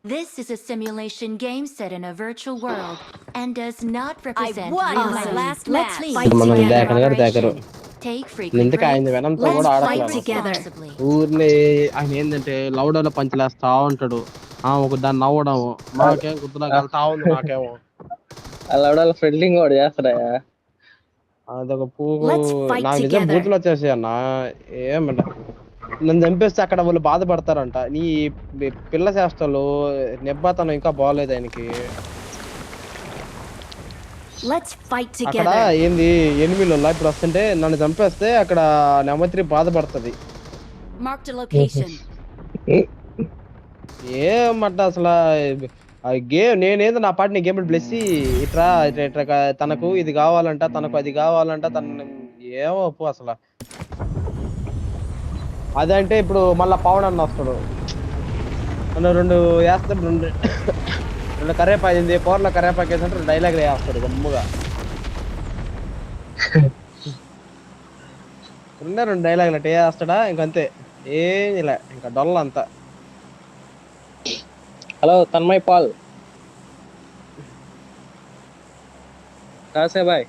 This is a simulation game set in a virtual world and does not represent won real my life. last Let's match. leave Fight together together. in దేకనగారు దేకరు moderation. Take frequent ఇందుకు ఆయన breaks. వెనంతో Let's కూడా fight ఆడట్లేదు together. responsibly. ఊరిని ఆయన ఏంటంటే లౌడోలో పంచలేస్తా ఉంటాడు ఒక దాన్ని నవ్వడం నాకేం గుర్తులోకి వెళ్తా ఉంది నాకేమో అలా ఎవడో ఫ్రెండ్లింగ్ కూడా చేస్తాడా? అదొక పువ్వు Let's fight నాకు నిజం together. బూతులు వచ్చేసాయి అన్న ఏమంట నన్ను చంపేస్తే అక్కడ వాళ్ళు బాధపడతారంట నీ పిల్ల చేష్టలు నిబ్బాతనం ఇంకా బాగోలేదు ఆయనకి Let's fight అక్కడ together. ఏంది ఎనిమిలు ఇప్పుడు వస్తుంటే నన్ను చంపేస్తే అక్కడ నెమ్మత్రి బాధపడుతుంది Marked a location. ఏమంట అసలు ఆ గేమ్ నేనేదో నా పాటిని గేమ్ ప్లస్ ఇట్రా ఇట్లా తనకు ఇది కావాలంట తనకు అది కావాలంట తన ఏమో అసలు అదంటే ఇప్పుడు మళ్ళా పవన్ అన్న వస్తాడు నన్ను రెండు వేస్తే రెండు కరేపాయింది కూరలో కరేపాకి వేసి రెండు డైలాగ్ వేస్తాడు గమ్ముగా రెండు డైలాగులు అట్టే వేస్తాడా ఇంకంతే ఏం ఇలా ఇంకా డొల్ల అంతా హలో తన్మయ్ పాల్ కాసే బాయ్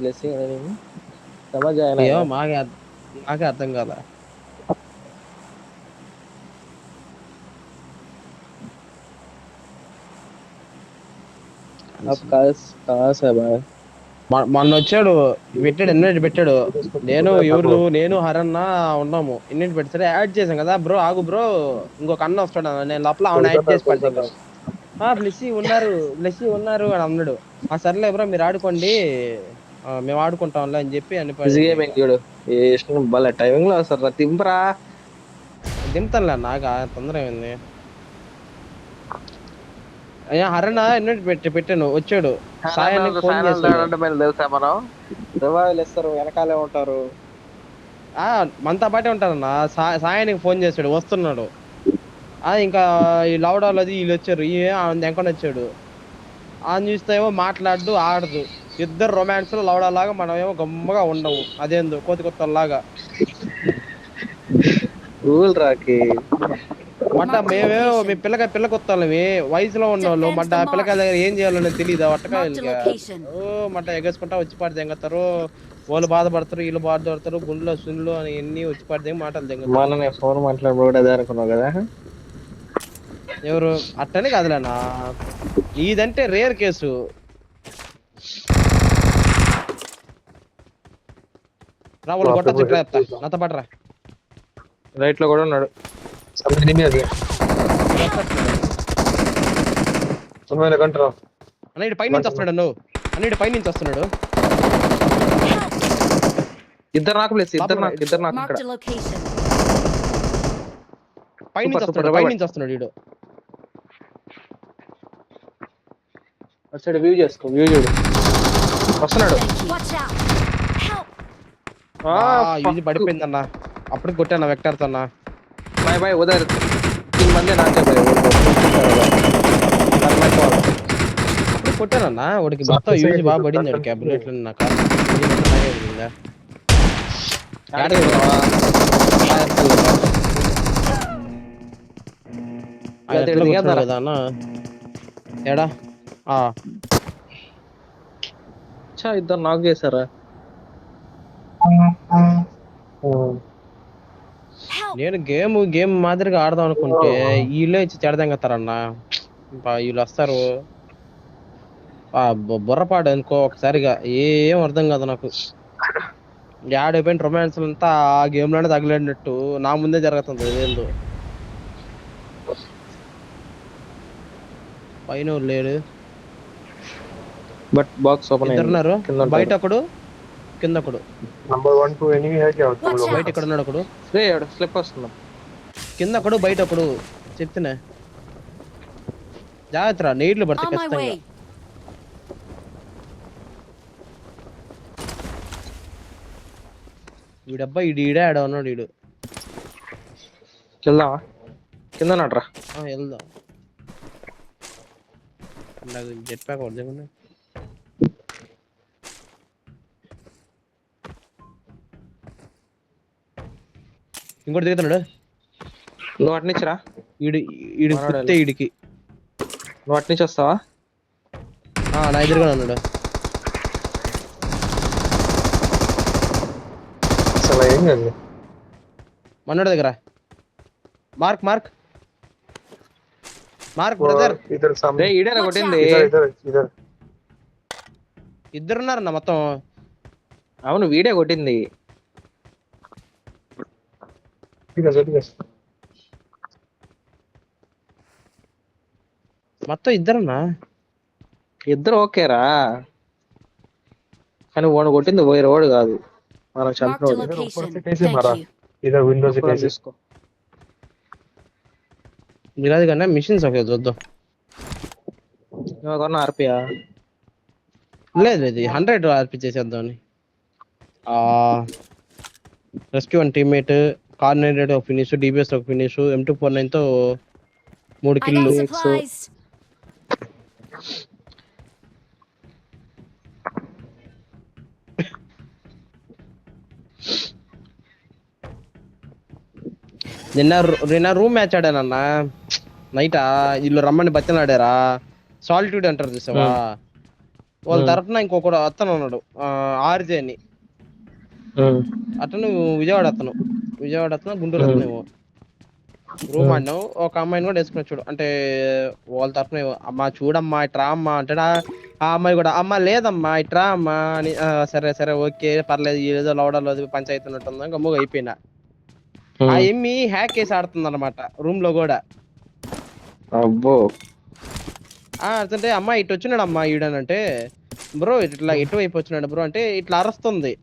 బ్లెస్సింగ్ సమజ్ ఏమో మాకే అర్థం కాదా మొన్న వచ్చాడు పెట్టాడు ఎన్నిటి పెట్టాడు నేను హరన్న ఉన్నాము ఎన్నిటి పెట్టాడు యాడ్ చేసాం కదా బ్రో ఆగు బ్రో ఇంకొక అన్న వస్తాడు నేను లోపల ఆవిడ యాడ్ చేసి పడుతుంది బ్లెస్సీ ఉన్నారు అని అన్నాడు సర్లే బ్రో మీరు ఆడుకోండి మేము ఆడుకుంటాంలే అని చెప్పి భలే టైమింగ్ లో వస్తారు దింపరా దింపుతానులే నాకు తొందర ఏమైంది అయ్యా హరణ ఎన్నిటి పెట్టాను వచ్చాడు సాయానికి ఫోన్ చేస్తాడు తెలుసా మనం రివైవల్ ఇస్తారు వెనకాలే ఉంటారు మనతో పాటే ఉంటారన్న సాయానికి ఫోన్ చేశాడు వస్తున్నాడు ఇంకా ఈ లౌడాలు అది వీళ్ళు వచ్చారు ఎంకొని వచ్చాడు చూస్తేమో మాట్లాడు ఆడదు ఇద్దరు రొమాన్స్ లో లౌడా లాగా మనం ఏమో గమ్మగా ఉండవు అదేందో కొత్త లాగా రాకి మట్ట మేమేమో మీ పిల్ల కొత్తాళ్ళమి వయసులో ఉన్నవాళ్ళు మట్ట పిల్లకాయల దగ్గర ఏం చేయాలని తెలియదు అట్టకాయలుగా మట్ట ఎగేసుకుంటా వచ్చి పాడి తెంగతారు వాళ్ళు బాధపడతారు వీళ్ళు బాధపడతారు గుండెలో సున్లు అని ఎన్ని వచ్చి పాడి తెంగ మాటలు తెంగ ఫోన్ మాట్లాడబోదు అనుకున్నావు కదా ఎవరు అట్టనే కాదులేనా ఇదంటే రేర్ కేసు రా వాళ్ళు కొట్టచ్చు ఇట్లా చెప్తా నాతో పడరా రైట్ లో కూడా ఉన్నాడు అన్నిటి పైనుంచి వస్తున్నాడు నువ్వు అన్నిటి పైనుంచి వస్తున్నాడు ఇద్దరు నాకు ప్లేస్ ఇద్దరు నాకు Marked a location. పైనుంచి వస్తున్నాడు వీడు వచ్చాడు వ్యూ చేసుకో వ్యూ చూడు వస్తున్నాడు Watch out. Help. ఇది పడిపోయిందన్న అప్పుడు కొట్టాను వెక్టర్ తో బాయ్ బాయ్ ఉదర్ 3 మంది నాకే బాయ్ అప్పుడు కొట్టానన్నా వాడికి మొత్తం యూజ్ బాగా పడింది వాడికి బుల్లెట్లు నాకు కదా అన్న ఏడా ఇద్దరు నాక్ చేశారా నేను గేమ్ మాదిరిగా ఆడదాం అనుకుంటే వీళ్ళే ఇచ్చి చెడదెంగతారన్నా వీళ్ళు వస్తారు బుర్రపాడు అనుకో ఒకసారిగా ఏం అర్థం కాదు నాకు ఆడైపోయిన రొమాన్స్ అంతా ఆ గేమ్ లోనే తగిలేనట్టు నా ముందే జరుగుతుంది అదేందో పైన లేడు బట్ బాక్స్ ఓపెన్ ఇద్దరున్నారు బయట ఒకడు కింద ఒకడు బయట ఇక్కడ ఉన్నాడు ఒకడు స్లిప్ వస్తున్నా కింద ఒకడు బయట ఒకడు చెప్తున్నా జాగ్రత్త నీళ్లు పడతాయి ఖచ్చితంగా వీడబ్బా ఈడే ఆడ ఉన్నాడు వీడు వెళ్దామా కింద నట్రా వెళ్దాం నాకు జెట్ ప్యాక్ వద్ద ఇంకోటి దిగుతున్నాడు. నువ్వు అటు నుంచి రా, ఈడు కుత్తే ఈడికి. నువ్వు అటు నుంచి వస్తావా? నా ఎదురుగా ఉన్నాడు. అసలు ఏం కాదు. మన్నోడి దగ్గర మార్క్ మార్క్ మార్క్ బ్రదర్. ఇద్దరు రే ఈడేనా కొట్టింది? ఇద్దరున్నారన్న మొత్తం. అవును వీడే కొట్టింది. మొత్తం ఇద్దరన్నా. ఇద్దరు ఓకేరా, కానీ వాడు కొట్టింది వేరే వాడు కాదు, మనం Marked a చంపినోడు. location. कैसे Thank मारा? you. इधर विंडो से ఒక్కరోజు कैसे? తీసుకో. ఇలాది కన్నా మిషన్స్ ఒక చూద్దాం. నువ్వు కొన్న ఆర్పియా? లేదు లేదు 100 ఆర్పి చేసేద్దాం. రెస్క్యూ వన్ టీమ్మేట్, కార్నరేట్ ఒక ఫినిష్, డిబిఎస్ ఒక ఫినిష్, M249 తో 3 I కిల్లు. got supplies. నిన్న రూమ్ మ్యాచ్ ఆడానన్న నైటా. వీళ్ళు రమ్మని బతిలాడారా, సాలిట్యూడ్ అంటారు చూసావా. వాళ్ళ తరఫున ఇంకొకడు అతను ఉన్నాడు, ఆర్జే అని. అతను విజయవాడ అతను గుంటూరు అతను. రూమ్ ఆడినాం. ఒక అమ్మాయిని కూడా వేసుకుని చూడు, అంటే వాళ్ళ తరఫున అమ్మా చూడమ్మా ఇట్రా అమ్మా అంటాడా. ఆ అమ్మాయి కూడా అమ్మ లేదమ్మా ఇట్రా అమ్మా అని. సరే సరే ఓకే పర్లేదు, ఏదో లవడలో పంచాయతీ ఉన్నట్టుందా గమ్ముగా అయిపోయినా. ఆ ఎమ్మి హ్యాక్ చేసి ఆడుతుంది అనమాట రూమ్ లో కూడా. అబ్బో. అంటే అమ్మా ఇటు వచ్చినాడు అమ్మా ఈడనంటే, బ్రో ఇట్లా ఎటువైపు వచ్చినాడు బ్రో అంటే ఇట్లా అరుస్తుంది.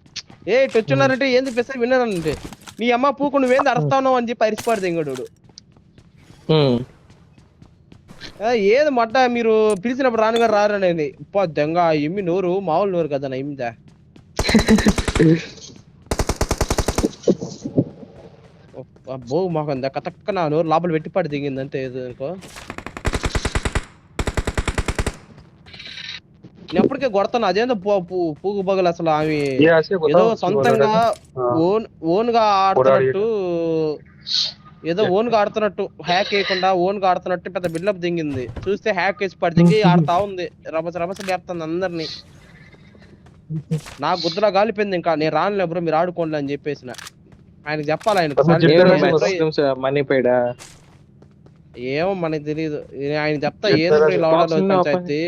ఇటు వచ్చినారంటే ఏంది పెసరి విన్నారంటే, నీ అమ్మ పూకు నువ్వేంది అరుస్తావు అని చెప్పి అరిసిపాడు ఇంకోడు. ఏది మొట్ట మీరు పిలిచినప్పుడు రానుగారు రారనేది. దెంగ ఎమ్మి నోరు మామూలు నోరు కదా నా ఎమ్మిదా. అబ్బో మాకు కతక్క నా నోరు లోపల పెట్టిపాటు దిగింది అంతే. అనుకో నేను ఎప్పటికే కొడతాను. అదేందో పూగు బగలు అసలు ఆమె ఏదో సొంతంగా ఓన్ గా ఆడుతున్నట్టు, ఏదో ఓన్ గా ఆడుతున్నట్టు, హ్యాక్ వేయకుండా ఓన్ గా ఆడుతున్నట్టు పెద్ద బిల్డప్ దిగింది. చూస్తే హ్యాక్ వేసి పడి దిగి ఆడుతా ఉంది, రభస లేపుతుంది అందరినీ. నా గుద్దలా గాలిపోయింది. ఇంకా నేను రానులే బ్రో మీరు ఆడుకోండి అని చెప్పేసిన. ఆయనకు చెప్పాలి, ఆయనకు మనీ పోయిడా ఏమో మనకి తెలియదు. ఆయన చెప్తా ఏదో ఇలా పంచాయతీ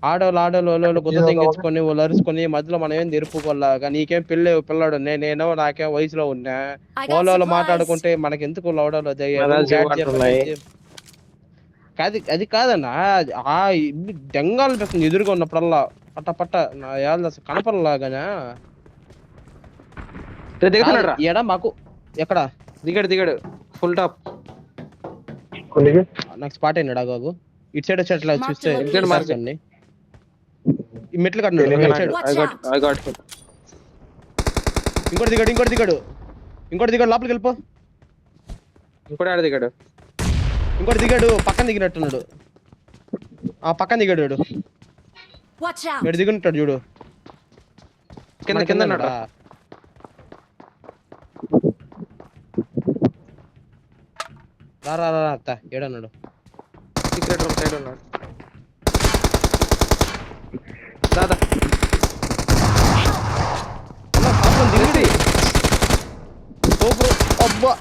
ఆడోళ్ళు గుద్ద తెంగించుకొని వాళ్ళు అరుచుకొని మధ్యలో మనం ఏం తెరుపుకోలాగా. నీకేం పిల్లాడు నేనేనో నాకేం వయసులో ఉన్నా, వాళ్ళు మాట్లాడుకుంటే మనకి ఎందుకు లవడలో అది కాదన్నా. ఆ దెంగాలు పెడుతుంది ఎదురుగా ఉన్నప్పుడల్లా పట్ట నా యాళ్ళు అసలు కనపడలాగానా. ఎడా మాకు ఎక్కడ దిగాడు ఫుల్ టాప్. నాకు స్పాట్ అయినాడు ఆగాగు. ఇటు సైడ్ వచ్చేట్లా చూస్తే మార్చండి. ఈ మెట్లు కట్టినాడు. ఇంకోటి దిగాడు లోపలికి వెళ్ళిపో. ఇంకోటి ఆడ దిగాడు. ఇంకోటి దిగాడు పక్కన దిగినట్టున్నాడు. పక్కన దిగాడు వీడు దిగుంటాడు చూడు. కింద రా అత్త ఏడన్నాడు. సీక్రెట్ రూమ్ సైడ్ ఉన్నాడు. దాదా దిగింది. అబ్బా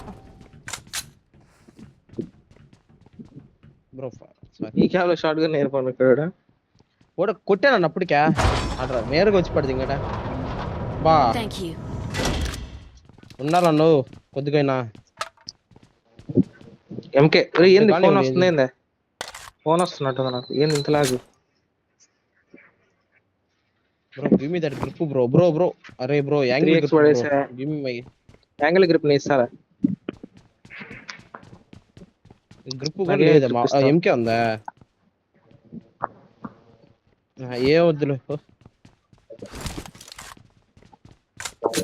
బ్రో ఈ క్యాబ్లో షార్ట్ గా నేర్పను ఇక్కడ కూడా కొట్టాను అప్పటికే. అట్రా నేరుగా వచ్చి పడింది ఇంకా. బా ఉండాలన్ను కొద్దిగైనా. ఎంకే ఏంది ఫోన్ వస్తుంది? ఏందే ఫోన్ వస్తున్నట్టు నాకు. ఏంది ఇంతలాగు bro give me that grip bro. అరే బ్రో యాంగిల్ గ్రిప్ పడేసా. Give me my angle grip ని ఇస్తారా? గ్రిప్ కూడా లేదమ్మా. ఎంకే ఉందా? ఏ వద్దులు.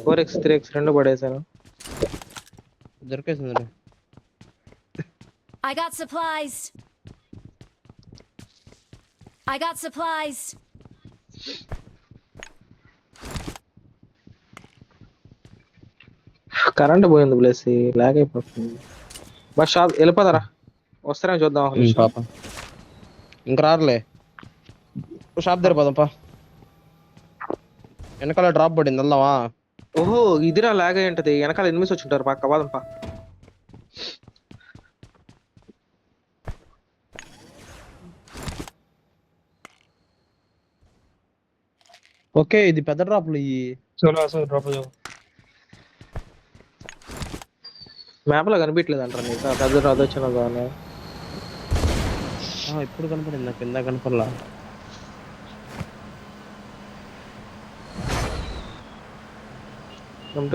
4x 3x రెండు పడేసాను. దొరికేసింది. I got supplies. కరెంట్ పోయింది ప్లేస్ లాగ్ అయిపోతుంది. బస్ షాప్ వెళ్ళిపోతారా, వస్తారా చూద్దాం ఒక నిమిషం. పాప ఇంక రారులే, షాప్ దగ్గర పోదాంపా. వెనకాల డ్రాప్ పడింది, వెళ్దామా? ఓహో ఇదిరా లాగ్ అయి ఉంటది, వెనకాల ఎనిమిస్ వచ్చి ఉంటారు పక్క వాదంపా. ఓకే, ఇది పెద్ద డ్రాప్లు ఇవి. चलो ऐसा ड्रॉप हो जाओ. మ్యాప్ లో కనిపించలేదు అంటారా నీకు ఆ పెద్ద రాదు వచ్చిన దాన్ని? ఇప్పుడు కనపడింది నాకు, కింద కనపడలా.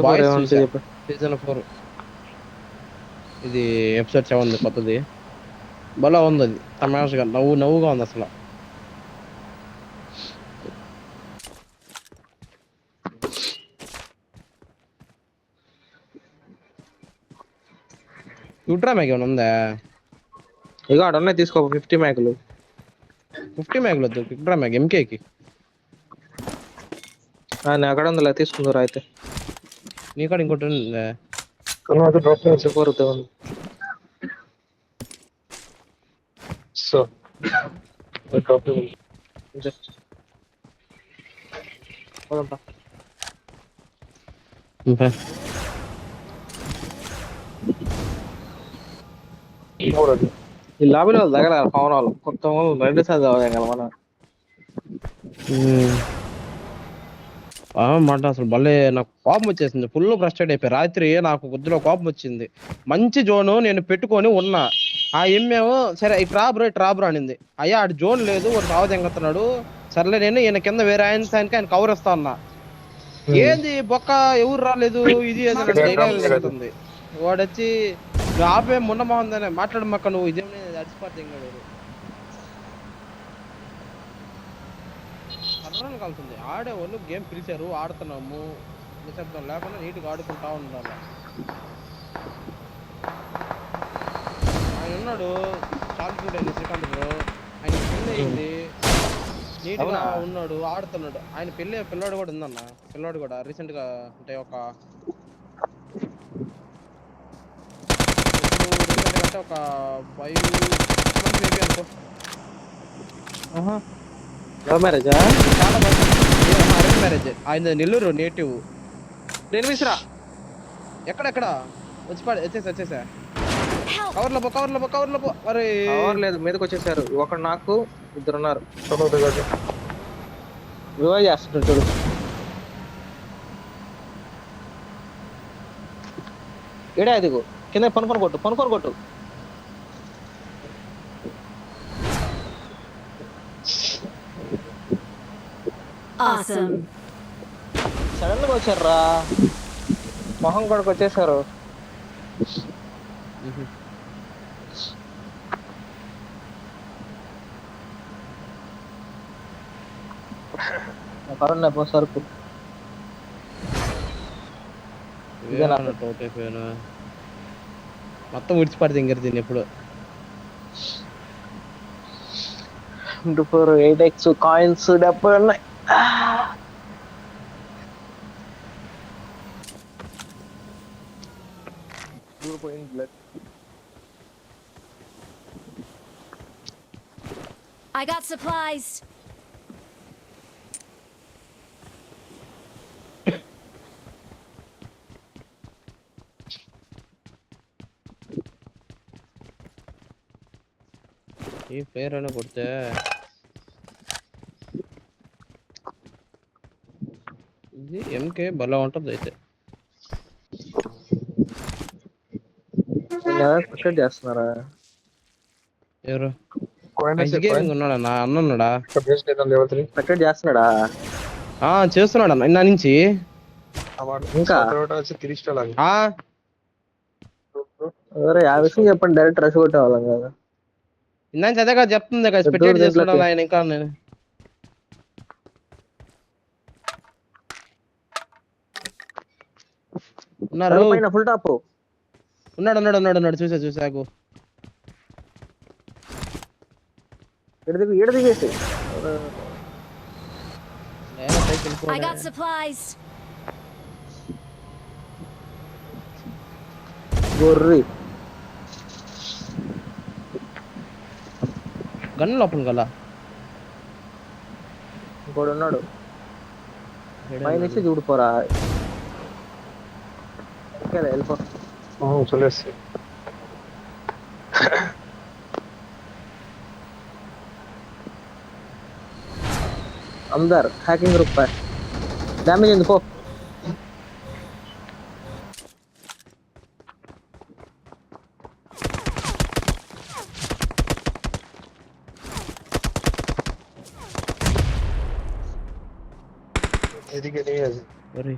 Boys చూసా. సీజన్ 4 ఇది ఎపిసోడ్ 7 కొత్తది, భలే ఉంది అది. తమాషగా నవ్వుగా ఉంది అసలు. చూడరా మ్యాగ్ ఏమైనా ఉందా? ఇక అక్కడ ఉన్నాయి తీసుకో 50 మ్యాగులు. 50 మ్యాగ్ వద్దు, చూడరా మ్యాగ్ ఎంకేకి. నేను అక్కడ ఉందిలే తీసుకుందరు అయితే. నీ కాడ ఇంకోటి ఉందా? चलो ऐसा ड्रॉप हो जाओ. కోరుతా ఉంది. सो ड्रॉप हो जाओ. పోదాంపా. और आगे ఈ లాబీలో దగ్గర పవన్ వాళ్ళు కొత్త వాళ్ళు 2 సార్లు చదవాలి కదా మనం. మాట అసలు భలే నాకు కోపం వచ్చేసింది, ఫుల్ ఫ్రస్ట్రేట్ అయిపోయి. రాత్రి నాకు కొద్దిలో కోపం వచ్చింది. మంచి జోను నేను పెట్టుకొని ఉన్నా, ఆ ఎమ్మేమో సరే ఇటు రాబ్రో అనింది. అయ్యా ఆడు జోన్ లేదు, వాడు సావదెంగతున్నాడు. సర్లే నేను ఈయన కింద వేరే ఆయన కవర్ ఇస్తా అన్నా. ఏంది బొక్క ఎవరు రాలేదు ఇది జరుగుతుంది. వాడు వచ్చి ఆపే మొన్న బాగుందని మాట్లాడమక్క, నువ్వు ఇదేం అడిచిపోతే సర్రని కలుతుంది. ఆడే వాళ్ళు గేమ్ పిలిచారు, ఆడుతున్నాము, నిశ్శబ్దం లేకుండా నీట్గా ఆడుకుంటా ఉండాలి. ఆయన ఉన్నాడు చాలుడు శ్రీకాంత్ బ్రో, ఆయన పెళ్ళి అయింది, నీట్గా ఉన్నాడు, ఆడుతున్నాడు. ఆయన పిల్లాడు కూడా ఉందన్న, పిల్లాడు కూడా రీసెంట్ గా అంటే ఒక 5 months మేబీ అనుకో. లవ్ మ్యారేజా? చాలా మంది అరేంజ్ మ్యారేజ్. ఆయన నెల్లూరు నేటివ్. నేను మిస్రా ఎక్కడెక్కడ వచ్చేసా. కవర్లో పో. అరే లేదు మీదకి వచ్చేసారు. ఒకడు నాకు, ఇద్దరు ఉన్నారు. चलो देखा जाए. రివైవ్ చేస్తుంటాడు చూడు. ఏడా అదిగో కింద పనుకొని కొట్టు. Awesome. సడన్ గా వచ్చారా, మొహం కొడుకు వచ్చేసారు. కరోనా సరుకు మొత్తం విడిచిపడితే ఇంక దీన్ని ఎప్పుడు 8x కాయిన్స్ 70 ఉన్నాయి. I got supplies. ఈ ఫైర్ అని కొడితే ఇది ఎంకే బలా ఉంటుంది అయితే. క్రికెట్ చేస్తున్నారా ఎవరు? कॉइन మంచి గేమింగ్ ఉన్నాడా నా అన్న ఉన్నాడా? बेस्ट लेता लेवल 3 క్రికెట్ చేస్తున్నాడా? చేస్తున్నాడు అన్న నిన్న నుంచి. ఇంకా 30 స్టార్ అరే ఆ విషయం చెప్పండి, డైరెక్ట్ రష్ కొట్టే వాళ్ళం కదా. ఇందా చదగా చెప్తుంది కదా, స్పెక్టేట్ చేస్తున్నాడు ఆయన. ఇంకా నేను ఉన్నారు, ఫుల్ టాప్ ఉన్నాడు చూసాకు. ఈడ దిగేసి I got supplies. గొర్రి గన్ లోపల గల ఇంకోడు ఉన్నాడు పైనుంచి చూడిపోరా ఓకే వెళ్ళిపో चलेसे अंदर हैकिंग ग्रुप पे डैमेज ఎందుకో एदिके नहीं है अरे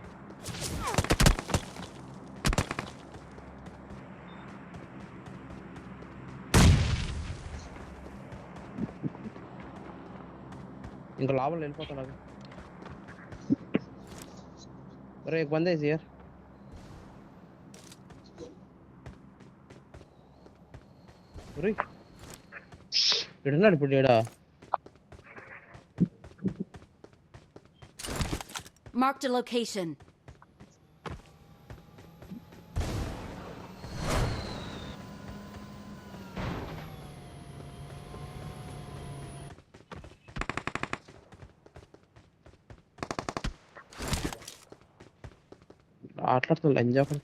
इनका लाभ ले पता लगा अरे एक बंदे है यार अरे इधर ना पड़ेड़ा Marked a location. ఆటలాడుతున్నా ఎంజాయ్ कर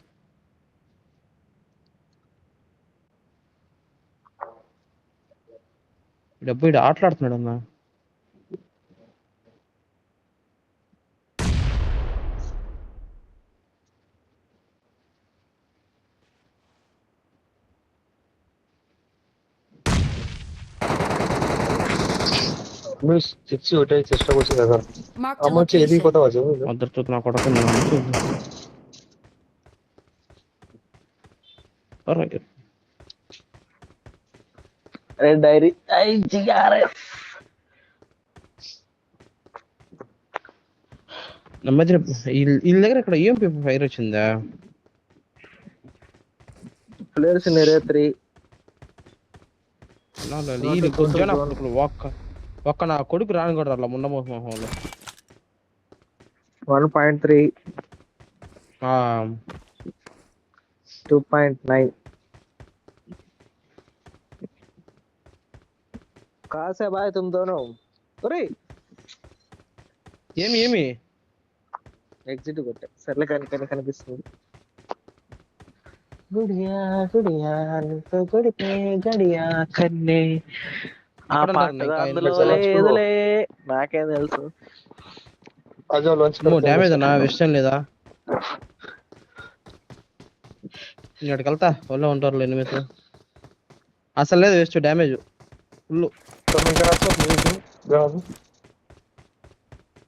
డబ్బు ఇడు ఆటలాడుతున్నాడు అన్న मैं सिक्स होटे चेष्टा করছি দাদা Marked a আমার চেয়ে এদিকে location. কথা আছে అద్దరు చూడు నా కొడక అరే अरे डायरी आई जीआरएस ನಮ್ಮ మధ్య వీళ్ళ దగ్గర ఇక్కడ ఏం పేపర్ ఫైర్ వచ్చిందా प्लेयर्स मेरे 3 వీళ్ళు కొంచెం కొడుకులు ఒక్క నా కొడుకు రాని కూడా రాలా ముండ మొహంలో 1.3 2.9 कहाँ से भाई तुम दोनों अरे ఏమి ఎగ్జిట్ కొట్టే సర్లే కనిపిస్తుంది గుడియా గుడియా నీతో గడిపే గడియా కన్నే ఆ అక్కడ పాట ఉన్నాడు ఇంకా అందులో ఆయన లేదులే నాకేం తెలుసు आजा लॉन्च డ్యామేజ్ అన్నా విషయం లేదా ఇక్కడికి వెళ్తా వాళ్ళు ఉంటారు ఎనిమిది అసలు లేదు వేస్ట్ డ్యామేజ్ ఫుల్ तो मैं करा तो जरा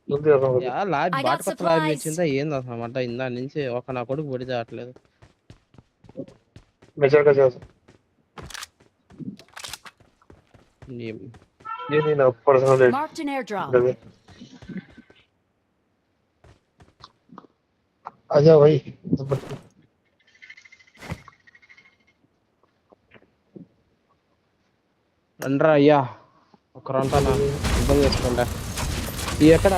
जल्दी आ रहा हूं లాబ్ I got బాట పక్క లాబ్ supplies. వచ్చిందా ఏంది అసలు అన్నమాట ఇందా నుంచి ఒక నా కొడుకు పడితే అట్లేదు मेजर का जा ఏం- ये नहीं ना पर्सनल Marked an airdrop. आजा भाई రండ్రా అయ్యా ఒకరంతా నా ఇబ్బంది చేసుకోండి ఈ ఎక్కడ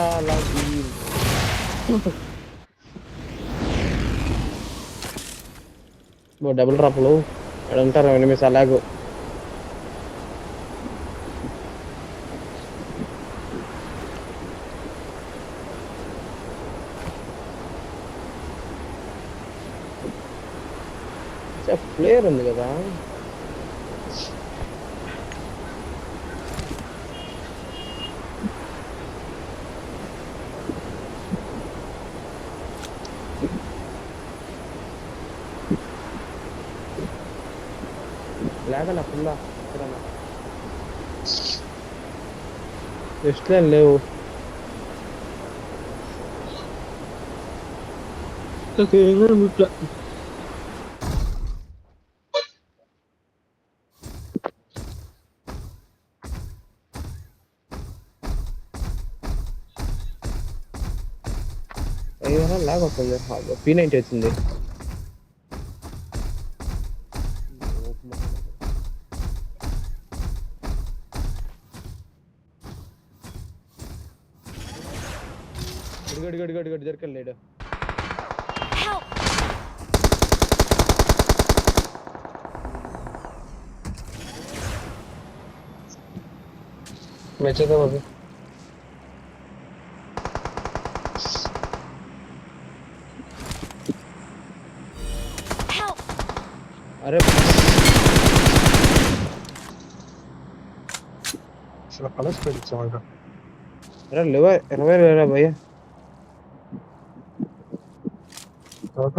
డబుల్ డ్రాప్లు ఇక్కడ ఉంటారు ఎనిమిది అలాగూ ప్లేయర్ ఉంది కదా లేదన్నా ఫుల్లా ఎస్ట్లేం లేవు ముట్ల ఏదైనా లాగ్ వస్తుంది P90 వచ్చింది గడి జరకలేడు Help! మెచ్చేదా బాబు Help! అరే అసలు కలర్స్ పెట్టించామంట అరే లేవా 20 లేరా భయ్య తర్వాత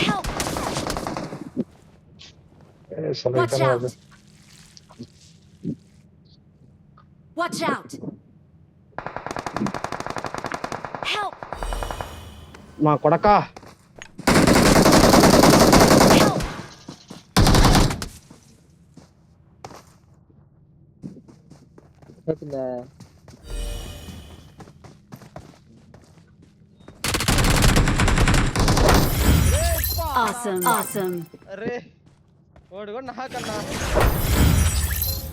Help! అసలు Watch ఇక్కడ out! Watch out! Help! మా కొడకా Help! Awesome. Awesome. అరే వాడు కూడా నాకన్నా